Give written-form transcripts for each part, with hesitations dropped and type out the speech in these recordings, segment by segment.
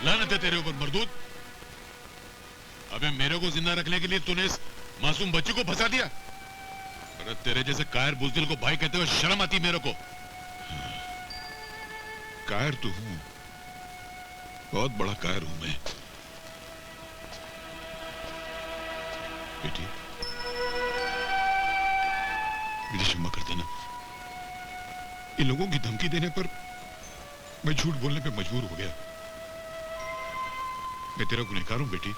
लानत है तेरे ऊपर मरदूद। अबे मेरे को जिंदा रखने के लिए तूने इस मासूम बच्चे को फंसा दिया। अरे तेरे जैसे कायर बुजदिल को भाई कहते हुए शर्म आती मेरे को। कायर तो हूं, बहुत बड़ा कायर हूं मैं। बेटी मुझे क्षमा कर देना। इन लोगों की धमकी देने पर मैं झूठ बोलने पे मजबूर हो गया। मैं तेरा गुनहगार हूं बेटी,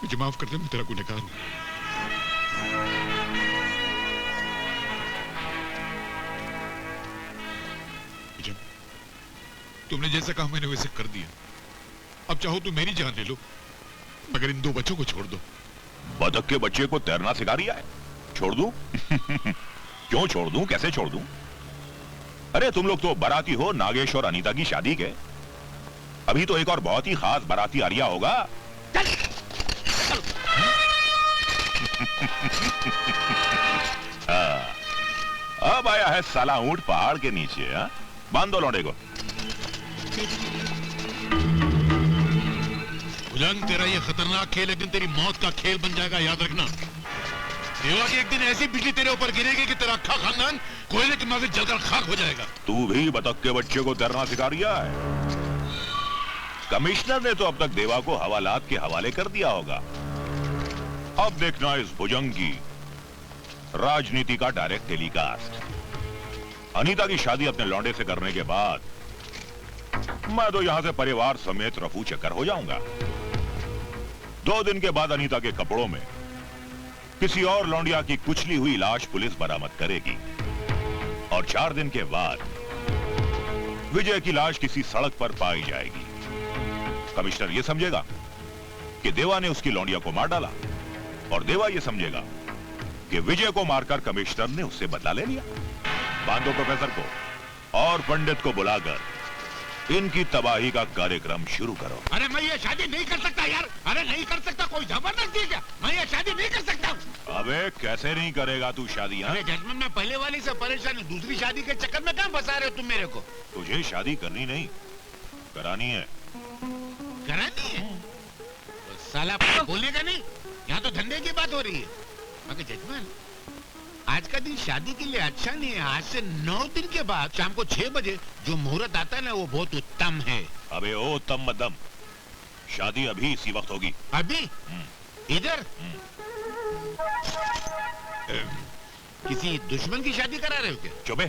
मुझे माफ कर दे, मैं तेरा गुनहगार हूं। तुमने जैसा कहा मैंने वैसे कर दिया। अब चाहो तो मेरी जान ले लो, मगर इन दो बच्चों को छोड़ दो। बतख के बच्चे को तैरना सिखा रिया है, छोड़ दूं? क्यों छोड़ दूं, कैसे छोड़ दूं? अरे तुम लोग तो बाराती हो नागेश और अनीता की शादी के। अभी तो एक और बहुत ही खास बाराती आ रिया होगा। अब आया है साला ऊंट पहाड़ के नीचे। बांध दो लौंडे को। भुजंग, तेरा ये खतरनाक खेल एक दिन तेरी मौत का खेल बन जाएगा, याद रखना। देवा की एक दिन ऐसी बिजली तेरे ऊपर गिरेगी कि तेरा अक्खा खानदान कोयले के माफिक जलकर खाक हो जाएगा। तू भी बतख के बच्चे को तैरना सिखा रिया है। कमिश्नर ने तो अब तक देवा को हवालात के हवाले कर दिया होगा। अब देखना इस भुजंग की राजनीति का डायरेक्ट टेलीकास्ट। अनीता की शादी अपने लौंडे से करने के बाद मैं तो यहां से परिवार समेत रफू चक्कर हो जाऊंगा। 2 दिन के बाद अनीता के कपड़ों में किसी और लौंडिया की कुचली हुई लाश पुलिस बरामद करेगी और 4 दिन के बाद विजय की लाश किसी सड़क पर पाई जाएगी। कमिश्नर यह समझेगा कि देवा ने उसकी लौंडिया को मार डाला और देवा यह समझेगा कि विजय को मारकर कमिश्नर ने उससे बदला ले लिया। बांधो प्रोफेसर को और पंडित को बुलाकर इनकी तबाही का कार्यक्रम शुरू करो। अरे मैं ये शादी नहीं कर सकता यार। अरे नहीं कर सकता, कोई जबरदस्ती है क्या? मैं ये शादी नहीं कर सकता। अबे कैसे नहीं करेगा तू शादी? अरे जजमान, मैं पहले वाली से परेशान, दूसरी शादी के चक्कर में कहां फंसा रहे हो तुम मेरे को? तुझे शादी करनी नहीं, करानी है। करानी है? तो साला बोलने का नहीं, यहाँ तो धंधे की बात हो रही है। मगर जजमान, आज का दिन शादी के लिए अच्छा नहीं है। आज से 9 दिन के बाद शाम को 6 बजे जो मुहूर्त आता है ना, वो बहुत उत्तम है। अबे ओ तम मदम, शादी अभी इसी वक्त होगी। अभी? इधर? किसी दुश्मन की शादी करा रहे हो क्या? चुप,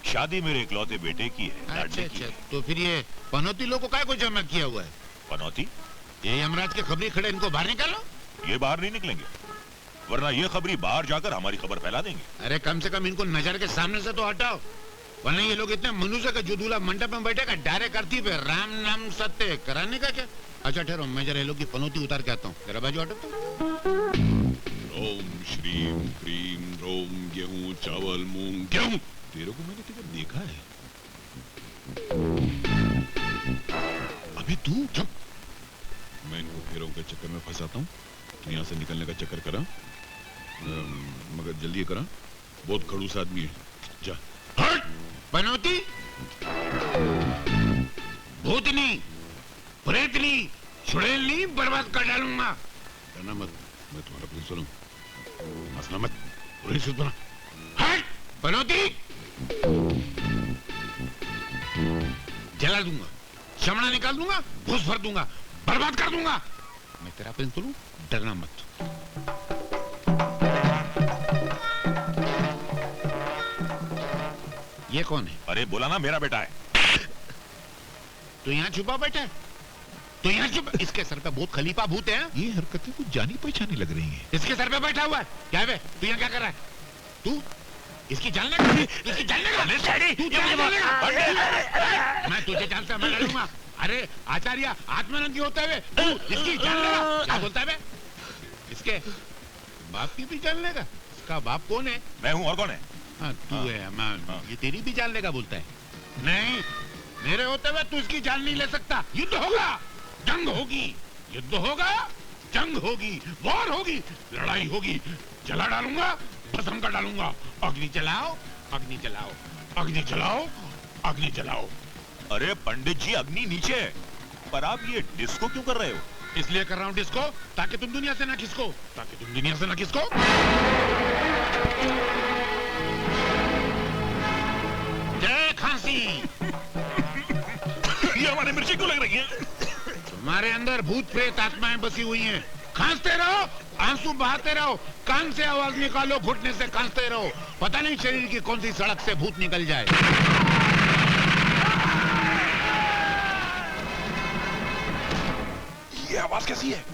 शादी मेरे इकलौते बेटे की है। अच्छा, तो फिर ये पनौती लोग को क्या को जमा किया हुआ है? पनौती? ये यमराज के खबरी खड़े, इनको बाहर निकालो। ये बाहर नहीं निकलेंगे, वरना ये खबरी बाहर जाकर हमारी खबर फैला देंगे। अरे कम से कम इनको नजर के सामने से तो हटाओ, वरना ये लोग इतने मनुष्य का जो दूल्हा मंडप में बैठेगा डायरेक्ट आरती पे राम नाम सत्य कराने का क्या? अच्छा ठहरो, मैं जरा ये लोग की पनौती उतार के आता हूँ। जरा बाजू हटो तो। ओम श्रीम क्रीम रोम गेहूं चावल मूंग गेहूं। तेरे को मैंने किधर देखा है? अभी तू चुप। मैं इनको फेरों के चक्कर में फंसाता हूँ, तो यहाँ से निकलने का चक्कर करा, मगर जल्दी करा, बहुत खड़ूस आदमी है। जा। हट! पनौती, भूतनी, प्रेतनी, छुड़ैलनी बर्बाद कर डालूंगा। करना मत, मैं तुम्हारा प्रिंसिपल हूँ। मसला मत, पुलिस बना। हट! पनौती, जला दूंगा, चमड़ा निकाल दूंगा, घुस भर दूंगा, बर्बाद कर दूंगा। मैं तेरा प्रिंसिपल हूँ, डरना मत। ये कौन है? अरे बोला ना, मेरा बेटा है। तो यहाँ छुपा बैठा है? तो यहाँ छुपा? इसके सर पे बहुत खलीफा भूत है। ये हरकतें कुछ जानी पहचानी लग रही हैं। इसके सर पे बैठा हुआ है। क्या है? तू यहाँ क्या कर रहा है? तू इसकी जान लेगा? इसकी जान लेगा? मैं तुझे जानता, मैं लड़ूंगा। अरे आचार्य, आत्मानंद होता है तू इसकी जान लेगा? क्या बोलता है? इसके बाप की भी जान लेगा? इसका बाप कौन है? मैं हूँ, और कौन है? हाँ, तू है। ये तेरी भी जान लेगा बोलता है। नहीं, मेरे होते हुए तू इसकी जान नहीं ले सकता। युद्ध होगा, जंग होगी, युद्ध होगा, जंग होगी, वॉर होगी, लड़ाई होगी। जला डालूंगा, भस्म कर डालूंगा। अग्नि जलाओ, अग्नि जलाओ, अग्नि जलाओ, अग्नि जलाओ। अरे पंडित जी, अग्नि नीचे है, पर आप ये डिस्को क्यों कर रहे हो? इसलिए कर रहा हूँ डिस्को ताकि तुम दुनिया से ना खिसको, ताकि तुम दुनिया से ना खिसको। जय खांसी। ये हमारी मिर्ची क्यों लग रही है? तुम्हारे अंदर भूत प्रेत आत्माएं बसी हुई हैं। खांसते रहो, आंसू बहाते रहो, कान से आवाज निकालो, घुटने से खांसते रहो। पता नहीं शरीर की कौन सी सड़क से भूत निकल जाए। ये आवाज कैसी है?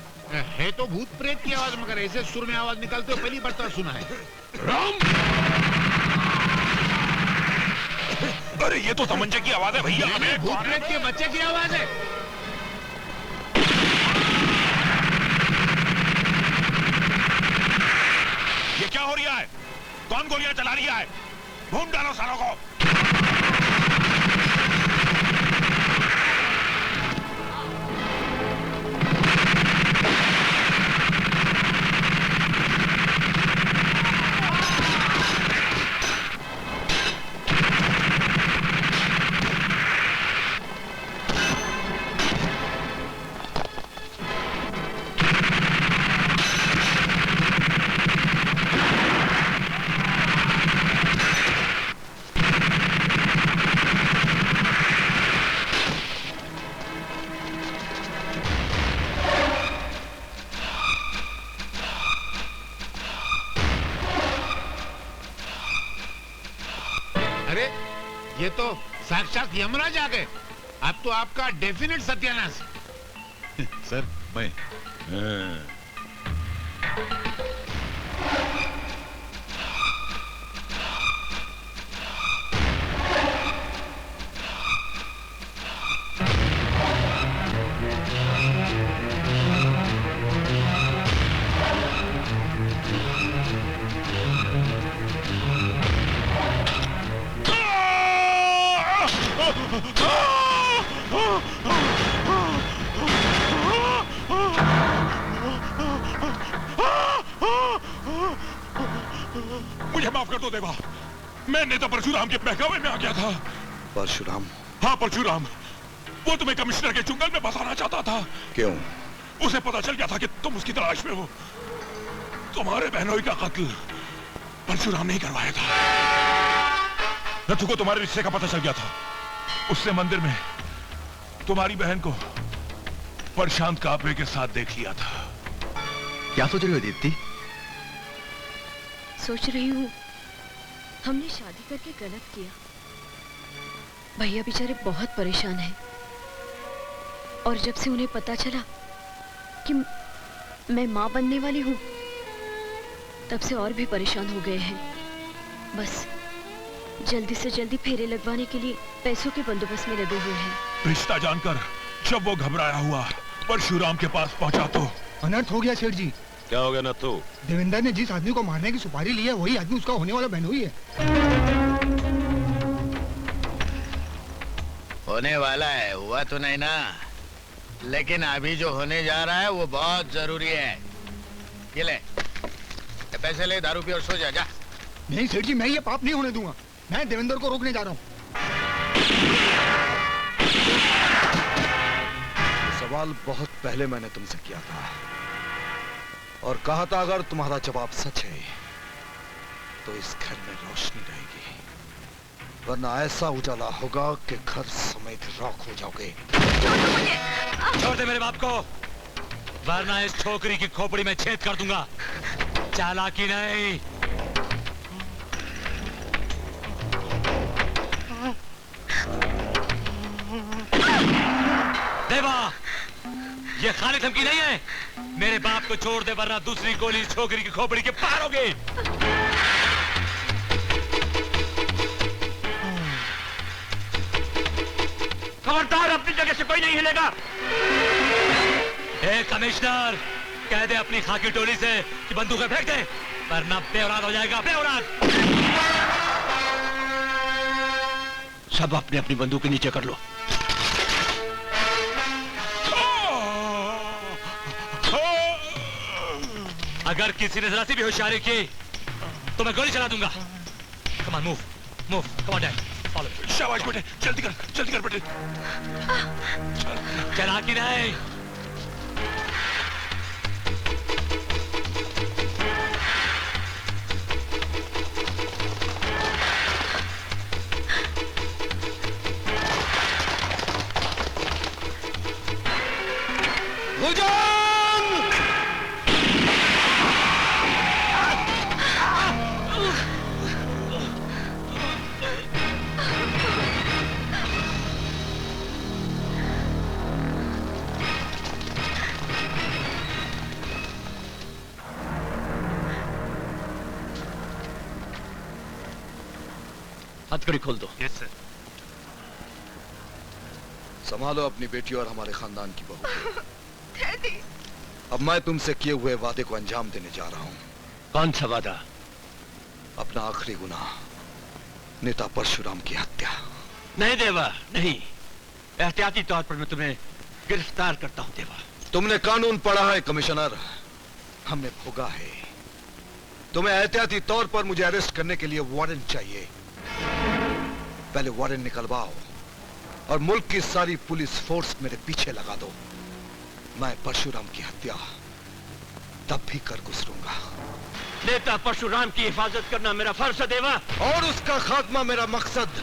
है तो भूत प्रेत की आवाज, मगर ऐसे सुर में आवाज निकलते हो पहली बार तो सुना है। राम! अरे ये तो तमंचे की आवाज है भैया। भूत प्रेत के बच्चे की आवाज है। ये क्या हो रहा है? कौन गोलियां चला रहा है? ढूंढ डालो सारों को। अरे ये तो साक्षात यमराज आ गए। अब तो आपका डेफिनेट सत्यानाश। सर मैं मुझे माफ कर दो देवा, मैंने तो परशुराम के बहकावे में आ गया था। परशुराम? हाँ परशुराम, वो तुम्हें कमिश्नर के चुंगल में फंसाना चाहता था। क्यों? उसे पता चल गया था कि तुम उसकी तलाश में हो। तुम्हारे बहनोई का कत्ल परशुराम ने ही करवाया था। नथु को तुम्हारे रिश्ते का पता चल गया था। उसने मंदिर में तुम्हारी बहन को प्रशांत कापरे के साथ देख लिया था। क्या सोच रही हो दीप्ति? सोच रही हूँ हमने शादी करके गलत किया। भैया बेचारे बहुत परेशान हैं और जब से उन्हें पता चला कि मैं माँ बनने वाली हूँ तब से और भी परेशान हो गए हैं। बस जल्दी से जल्दी फेरे लगवाने के लिए पैसों के बंदोबस्त में लगे हुए हैं। रिश्ता जानकर जब वो घबराया हुआ परशुराम के पास पहुंचा तो अनर्थ हो गया सेठ जी। क्या हो गया नथु? देवेंद्र ने जिस आदमी को मारने की सुपारी ली है वही आदमी उसका होने वाला बहनोई है। होने वाला है, हुआ तो नहीं ना, लेकिन अभी जो होने जा रहा है वो बहुत जरूरी है। ये ले, ये पैसे ले, दारू पी और सो जा। जा। नहीं सेठ जी, मैं ये पाप नहीं होने दूंगा। मैं देवेंद्र को रोकने जा रहा हूँ। सवाल बहुत पहले मैंने तुमसे किया था और कहा था अगर तुम्हारा जवाब सच है तो इस घर में रोशनी रहेगी, वरना ऐसा उजाला होगा कि घर समेत राख हो जाओगे। छोड़ दे मेरे बाप को, वरना इस छोकरी की खोपड़ी में छेद कर दूंगा। चालाकी नहीं। देवा, ये खाली धमकी नहीं है। मेरे बाप को छोड़ दे वरना दूसरी गोली इस छोकरी की खोपड़ी के पार होगी। खबरदार, अपनी जगह से कोई नहीं हिलेगा। ए कमिश्नर, कह दे अपनी खाकी टोली से कि बंदूकें फेंक दे, वरना बेऔलाद हो जाएगा। बेऔलाद। सब अपनी अपनी बंदूकें नीचे कर लो। अगर किसी ने जरा सी भी होशियारी की तो मैं गोली चला दूंगा। Come on, move move, come on dad. Follow शाबाश बेटे, जल्दी कर बेटे। चला कि नहीं? हथकड़ी खोल दो। Yes sir. संभालो अपनी बेटी और हमारे खानदान की बहू को। अब मैं तुमसे किए हुए वादे को अंजाम देने जा रहा हूं। कौन सा वादा? अपना आखिरी गुनाह, नेता परशुराम की हत्या। नहीं देवा, नहीं। एहतियाती तौर पर मैं तुम्हें गिरफ्तार करता हूं देवा। तुमने कानून पढ़ा है कमिश्नर, हमने भोगा है। तुम्हें एहतियाती तौर पर मुझे अरेस्ट करने के लिए वारंट चाहिए। पहले वारंट निकलवाओ और मुल्क की सारी पुलिस फोर्स मेरे पीछे लगा दो। मैं परशुराम की हत्या तब भी कर गुजरूंगा। नेता परशुराम की हिफाजत करना मेरा फर्ज है देवा। और उसका खात्मा मेरा मकसद।